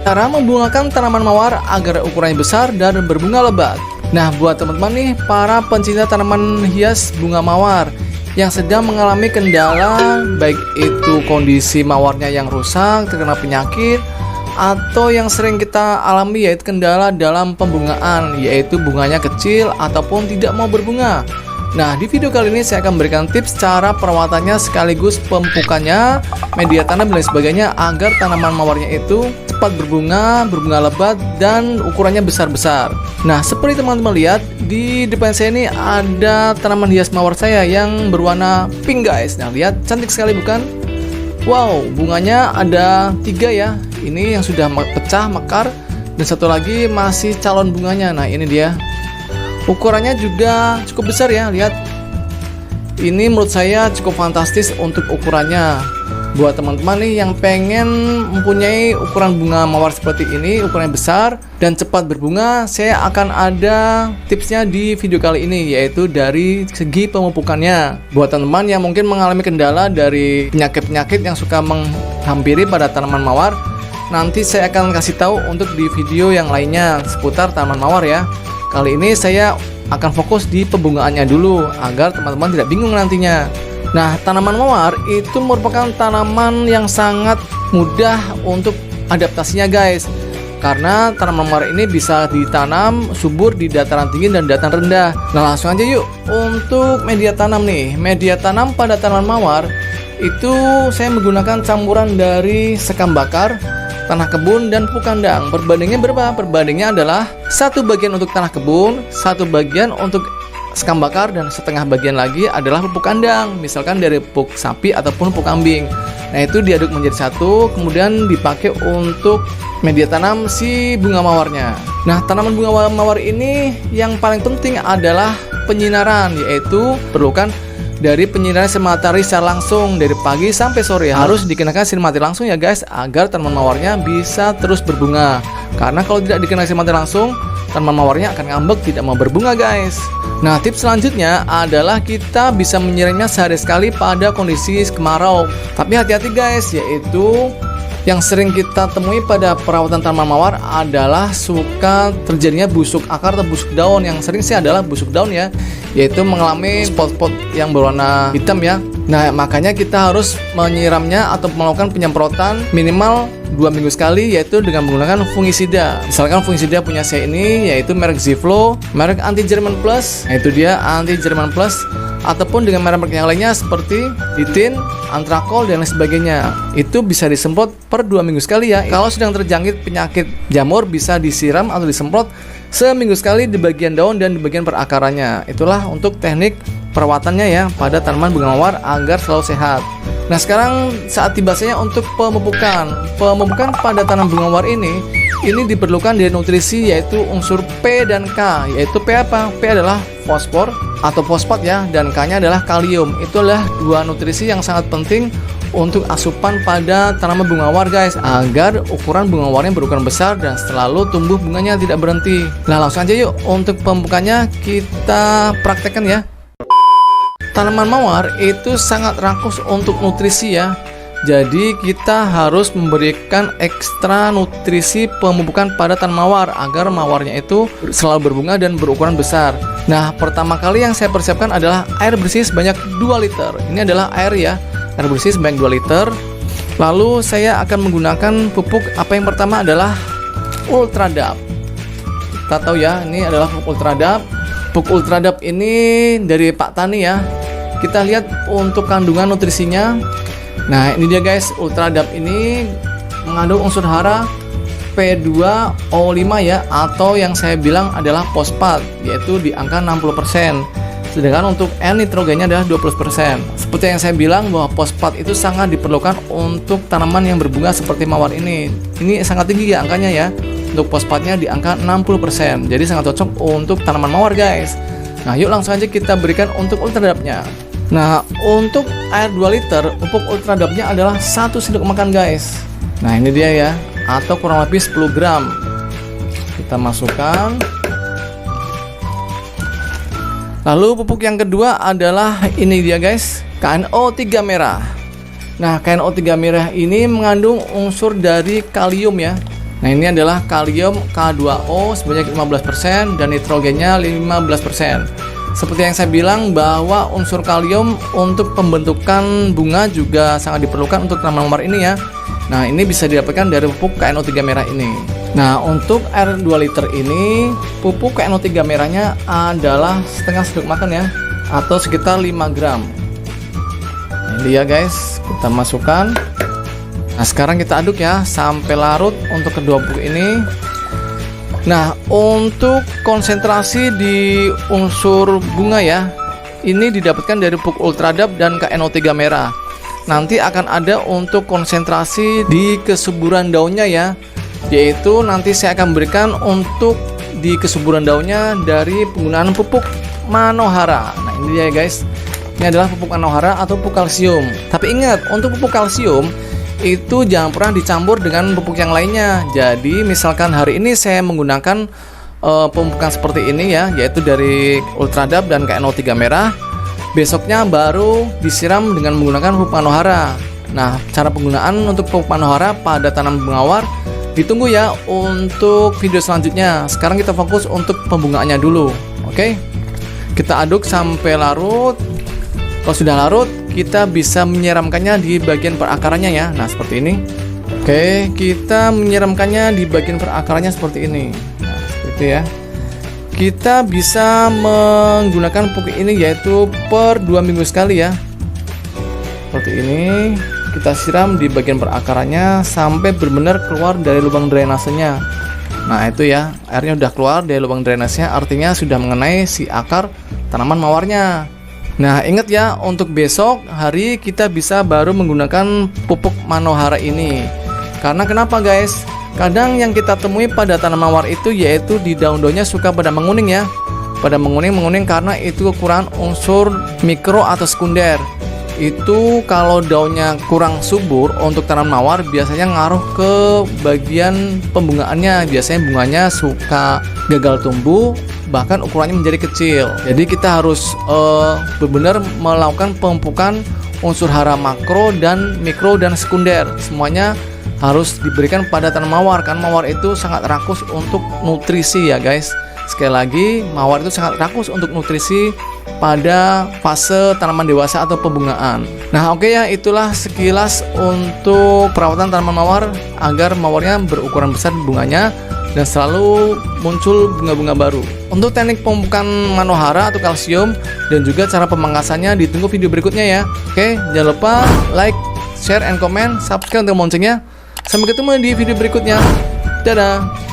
Cara membungakan tanaman mawar agar ukurannya besar dan berbunga lebat. Nah, buat teman-teman nih, para pencinta tanaman hias bunga mawar yang sedang mengalami kendala, baik itu kondisi mawarnya yang rusak, terkena penyakit, atau yang sering kita alami yaitu kendala dalam pembungaan, yaitu bunganya kecil ataupun tidak mau berbunga. Nah, di video kali ini saya akan memberikan tips cara perawatannya sekaligus pemupukannya, media tanam dan sebagainya agar tanaman mawarnya itu cepat berbunga, berbunga lebat dan ukurannya besar-besar. Nah, seperti teman-teman lihat di depan saya ini ada tanaman hias mawar saya yang berwarna pink guys. Nah, lihat cantik sekali bukan? Wow, bunganya ada 3 ya. Ini yang sudah pecah, mekar, dan satu lagi masih calon bunganya. Nah, ini dia. Ukurannya juga cukup besar ya, lihat. Ini menurut saya cukup fantastis untuk ukurannya. Buat teman-teman nih yang pengen mempunyai ukuran bunga mawar seperti ini, ukurannya besar dan cepat berbunga, saya akan ada tipsnya di video kali ini, yaitu dari segi pemupukannya. Buat teman-teman yang mungkin mengalami kendala dari penyakit-penyakit yang suka menghampiri pada tanaman mawar, nanti saya akan kasih tahu untuk di video yang lainnya seputar tanaman mawar ya. Kali ini saya akan fokus di pembungaannya dulu agar teman-teman tidak bingung nantinya. Nah, tanaman mawar itu merupakan tanaman yang sangat mudah untuk adaptasinya guys. Karena tanaman mawar ini bisa ditanam subur di dataran tinggi dan dataran rendah. Nah, langsung aja yuk untuk media tanam nih. Media tanam pada tanaman mawar itu saya menggunakan campuran dari sekam bakar, tanah kebun, dan pupuk kandang. Perbandingannya berapa? Perbandingannya adalah 1 bagian untuk tanah kebun, 1 bagian untuk sekam bakar, dan setengah bagian lagi adalah pupuk kandang, misalkan dari pupuk sapi ataupun pupuk kambing. Nah, itu diaduk menjadi satu, kemudian dipakai untuk media tanam si bunga mawarnya. Nah, tanaman bunga mawar ini yang paling penting adalah penyinaran, yaitu perlukan dari penyinaran sinar matahari secara langsung dari pagi sampai sore. Harus dikenakan sinar matahari langsung ya guys, agar tanaman mawarnya bisa terus berbunga. Karena kalau tidak dikenakan sinar matahari langsung, tanaman mawarnya akan ngambek, tidak mau berbunga guys. Nah, tips selanjutnya adalah kita bisa menyiramnya sehari sekali pada kondisi kemarau. Tapi hati-hati guys, yaitu yang sering kita temui pada perawatan tanaman mawar adalah suka terjadinya busuk akar atau busuk daun. Yang sering sih adalah busuk daun ya, yaitu mengalami spot-spot yang berwarna hitam ya. Nah, makanya kita harus menyiramnya atau melakukan penyemprotan minimal 2 minggu sekali, yaitu dengan menggunakan fungisida. Misalkan fungisida punya saya ini yaitu merek Ziflo, merek anti German Plus. Nah, itu dia anti German Plus, ataupun dengan merek yang lainnya seperti Ditin, Antrakol, dan lain sebagainya. Itu bisa disemprot per 2 minggu sekali ya. Kalau sedang terjangkit penyakit jamur bisa disiram atau disemprot seminggu sekali di bagian daun dan di bagian perakarannya. Itulah untuk teknik perawatannya ya pada tanaman bunga mawar agar selalu sehat. Nah, sekarang saat tiba saya untuk pemupukan. Pemupukan pada tanaman bunga mawar ini diperlukan dari nutrisi yaitu unsur P dan K. Yaitu P apa? P adalah fosfor atau fosfat ya, dan K-nya adalah kalium. Itulah 2 nutrisi yang sangat penting untuk asupan pada tanaman bunga mawar guys, agar ukuran bunga mawarnya berukuran besar dan selalu tumbuh bunganya tidak berhenti. Nah, langsung aja yuk untuk pemupukannya kita praktekkan ya. Tanaman mawar itu sangat rakus untuk nutrisi ya. Jadi kita harus memberikan ekstra nutrisi pemupukan pada tanaman mawar agar mawarnya itu selalu berbunga dan berukuran besar. Nah, pertama kali yang saya persiapkan adalah air bersih sebanyak 2 liter. Ini adalah air ya, air bersih sebanyak 2 liter. Lalu saya akan menggunakan pupuk. Apa yang pertama adalah Ultradap. Kita tahu ya, ini adalah pupuk Ultradap. Pupuk Ultradap ini dari Pak Tani ya. Kita lihat untuk kandungan nutrisinya. Nah, ini dia guys, Ultradap ini mengandung unsur hara P2O5 ya, atau yang saya bilang adalah fosfat, yaitu di angka 60%. Sedangkan untuk N-nitrogennya adalah 20%. Seperti yang saya bilang bahwa fosfat itu sangat diperlukan untuk tanaman yang berbunga seperti mawar ini. Ini sangat tinggi ya angkanya ya. Untuk fosfatnya di angka 60%. Jadi sangat cocok untuk tanaman mawar guys. Nah, yuk langsung aja kita berikan untuk Ultradapnya. Nah, untuk air 2 liter, pupuk Ultradapnya adalah 1 sendok makan guys. Nah, ini dia ya, atau kurang lebih 10 gram. Kita masukkan. Lalu pupuk yang kedua adalah ini dia guys, KNO3 merah. Nah, KNO3 merah ini mengandung unsur dari kalium ya. Nah, ini adalah kalium K2O sebanyak 15% dan nitrogennya 15%. Seperti yang saya bilang bahwa unsur kalium untuk pembentukan bunga juga sangat diperlukan untuk tanaman mawar ini ya. Nah, ini bisa didapatkan dari pupuk KNO3 merah ini. Nah, untuk air 2 liter ini, pupuk KNO3 merahnya adalah setengah sendok makan ya, atau sekitar 5 gram. Ini dia guys, kita masukkan. Nah, sekarang kita aduk ya sampai larut untuk kedua pupuk ini. Nah, untuk konsentrasi di unsur bunga ya, ini didapatkan dari pupuk Ultradap dan KNO3 merah. Nanti akan ada untuk konsentrasi di kesuburan daunnya ya, yaitu nanti saya akan berikan untuk di kesuburan daunnya dari penggunaan pupuk Manohara. Nah, ini dia guys, ini adalah pupuk Manohara atau pupuk kalsium. Tapi ingat, untuk pupuk kalsium itu jangan pernah dicampur dengan pupuk yang lainnya. Jadi misalkan hari ini saya menggunakan pemupukan seperti ini ya, yaitu dari Ultradap dan KNO3 merah, besoknya baru disiram dengan menggunakan pupuk Manohara. Nah, cara penggunaan untuk pupuk Manohara pada tanaman bunga mawar ditunggu ya untuk video selanjutnya. Sekarang kita fokus untuk pembungaannya dulu. Oke, kita aduk sampai larut. Kalau sudah larut, kita bisa menyiramkannya di bagian perakarannya ya. Nah, seperti ini. Oke, kita menyiramkannya di bagian perakarannya seperti ini. Nah, seperti itu ya. Kita bisa menggunakan pupuk ini yaitu per 2 minggu sekali ya. Seperti ini. Kita siram di bagian perakarannya sampai benar-benar keluar dari lubang drainasenya. Nah, itu ya, airnya udah keluar dari lubang drainasenya, artinya sudah mengenai si akar tanaman mawarnya. Nah, ingat ya, untuk besok hari kita bisa baru menggunakan pupuk Manohara ini. Karena kenapa guys? Kadang yang kita temui pada tanaman mawar itu yaitu di daun-daunnya suka pada menguning ya. Pada menguning karena itu kekurangan unsur mikro atau sekunder. Itu kalau daunnya kurang subur untuk tanaman mawar biasanya ngaruh ke bagian pembungaannya. Biasanya bunganya suka gagal tumbuh, bahkan ukurannya menjadi kecil. Jadi kita harus benar-benar melakukan pemupukan unsur hara makro dan mikro dan sekunder. Semuanya harus diberikan pada tanaman mawar, karena mawar itu sangat rakus untuk nutrisi ya guys. Sekali lagi, mawar itu sangat rakus untuk nutrisi pada fase tanaman dewasa atau pembungaan. Nah, oke ya, itulah sekilas untuk perawatan tanaman mawar agar mawarnya berukuran besar bunganya dan selalu muncul bunga-bunga baru. Untuk teknik pemupukan Manohara atau kalsium dan juga cara pemangkasannya ditunggu video berikutnya ya. Oke, jangan lupa like, share, and comment, subscribe untuk loncengnya. Sampai ketemu di video berikutnya. Dadah.